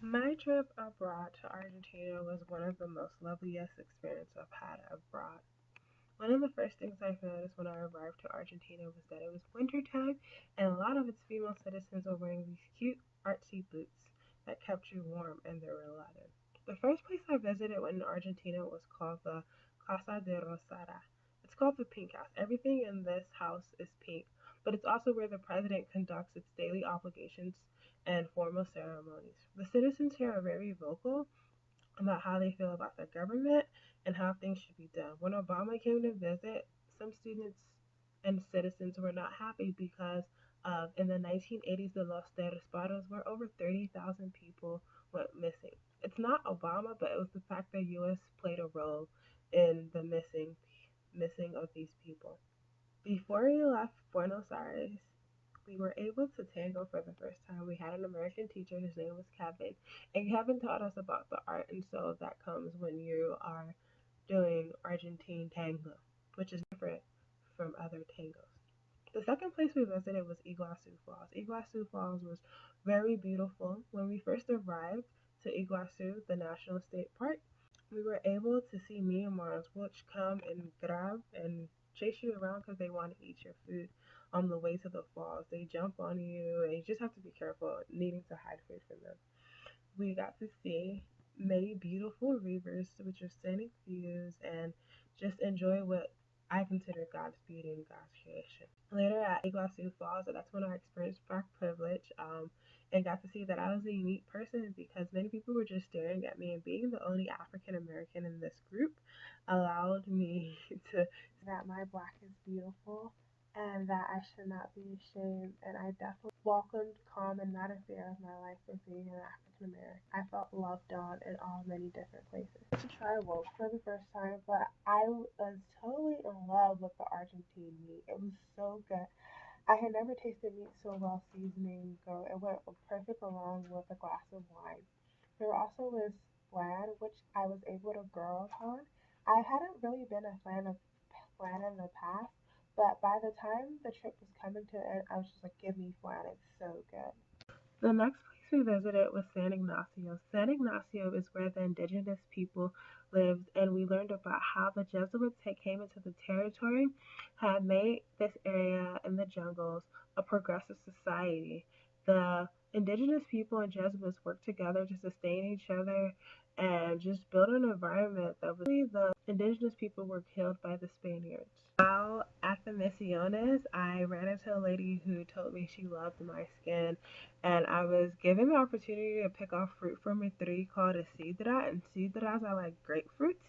My trip abroad to Argentina was one of the most loveliest experiences I've had abroad. One of the first things I noticed when I arrived to Argentina was that it was wintertime and a lot of its female citizens were wearing these cute, artsy boots that kept you warm and they were leather. The first place I visited in Argentina was called the Casa de Rosada. It's called the Pink House. Everything in this house is pink, but it's also where the president conducts its daily obligations and formal ceremonies. The citizens here are very vocal about how they feel about the government and how things should be done. When Obama came to visit, some students and citizens were not happy because in the 1980s, the Los Disparos, where over 30,000 people went missing. It's not Obama, but it was the fact that U.S. played a role in the missing of these people. Before we left Buenos Aires, we were able to tango for the first time. We had an American teacher, his name was Kevin, and Kevin taught us about the art and soul that comes when you are doing Argentine tango, which is different from other tangos. The second place we visited was Iguazu Falls. Iguazu Falls was very beautiful. When we first arrived to Iguazu, the National State Park, we were able to see Myanmars, which come and grab and chase you around because they want to eat your food on the way to the falls. They jump on you, and you just have to be careful needing to hide food from them. We got to see many beautiful rivers, which are scenic views, and just enjoy what I consider God's beauty and God's creation. Later at Iguazu Falls, that's when I experienced black privilege and got to see that I was a unique person because many people were just staring at me, and being the only African American in this group allowed me to that my black is beautiful and that I should not be ashamed. And I definitely welcomed calm and not a fear of my life for being an African American. I felt loved on in all many different places. To try woke for the first time, but I was totally in love with the Argentine meat. It was so good. I had never tasted meat so well seasoning go. It went perfect along with a glass of wine. There also was flan, which I was able to grow upon. I hadn't really been a fan of flan in the past, but by the time the trip was coming to an end, I was just like, give me flan, it's so good. The next place we visited was San Ignacio. San Ignacio is where the indigenous people lived, and we learned about how the Jesuits had came into the territory, had made this area in the jungles a progressive society. The indigenous people and Jesuits worked together to sustain each other and just build an environment that was really the indigenous people were killed by the Spaniards. While at the Misiones, I ran into a lady who told me she loved my skin, and I was given the opportunity to pick off fruit from a tree called a sidra, and sidras are like grapefruits,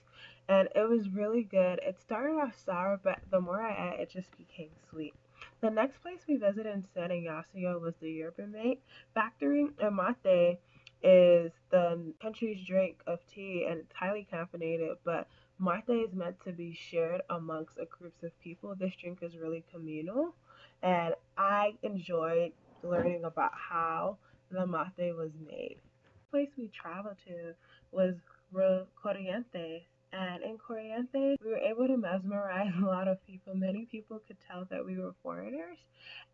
and it was really good. It started off sour, but the more I ate, it just became sweet. The next place we visited in San Ignacio was the yerba mate factory, and mate is the country's drink of tea, and it's highly caffeinated, but mate is meant to be shared amongst a groups of people. This drink is really communal, and I enjoyed learning about how the mate was made. The place we traveled to was Corrientes, and in Corrientes, we were able to mesmerize a lot of people. Many people could tell that we were foreigners,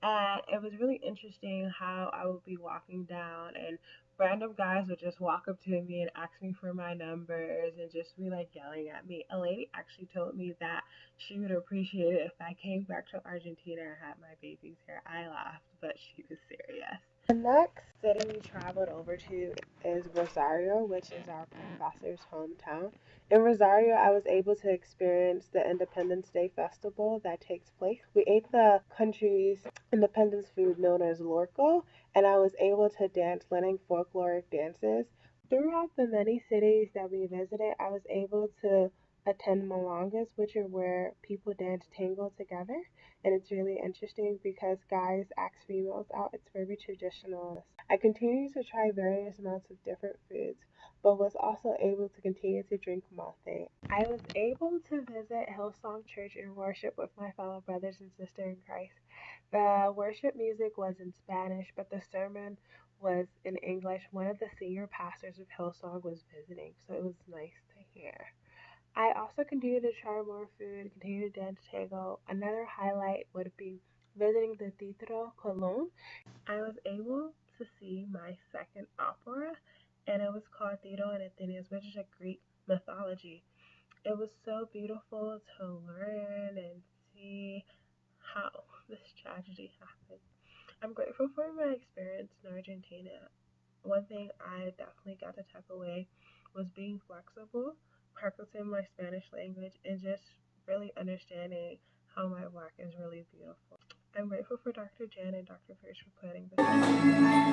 and it was really interesting how I would be walking down and random guys would just walk up to me and ask me for my numbers and just be like yelling at me. A lady actually told me that she would appreciate it if I came back to Argentina and had my babies here. I laughed, but she was serious. The next city we traveled over to is Rosario, which is our professor's hometown. In Rosario, I was able to experience the Independence Day festival that takes place. We ate the country's independence food known as lorco, and I was able to dance learning folkloric dances. Throughout the many cities that we visited, I was able to attend milongas, which are where people dance tango together, and it's really interesting because guys ask females out. It's very traditional. I continued to try various amounts of different foods, but was also able to continue to drink mate. I was able to visit Hillsong Church and worship with my fellow brothers and sisters in Christ. The worship music was in Spanish, but the sermon was in English. One of the senior pastors of Hillsong was visiting, so it was nice to hear. I also continue to try more food, continue to dance tango. Another highlight would be visiting the Teatro Colón. I was able to see my second opera, and it was called Dido and Athenius, which is a Greek mythology. It was so beautiful to learn and see how this tragedy happened. I'm grateful for my experience in Argentina. One thing I definitely got to take away was being flexible, practicing my Spanish language, and just really understanding how my black is really beautiful. I'm grateful for Dr. Jan and Dr. Pierce for putting this.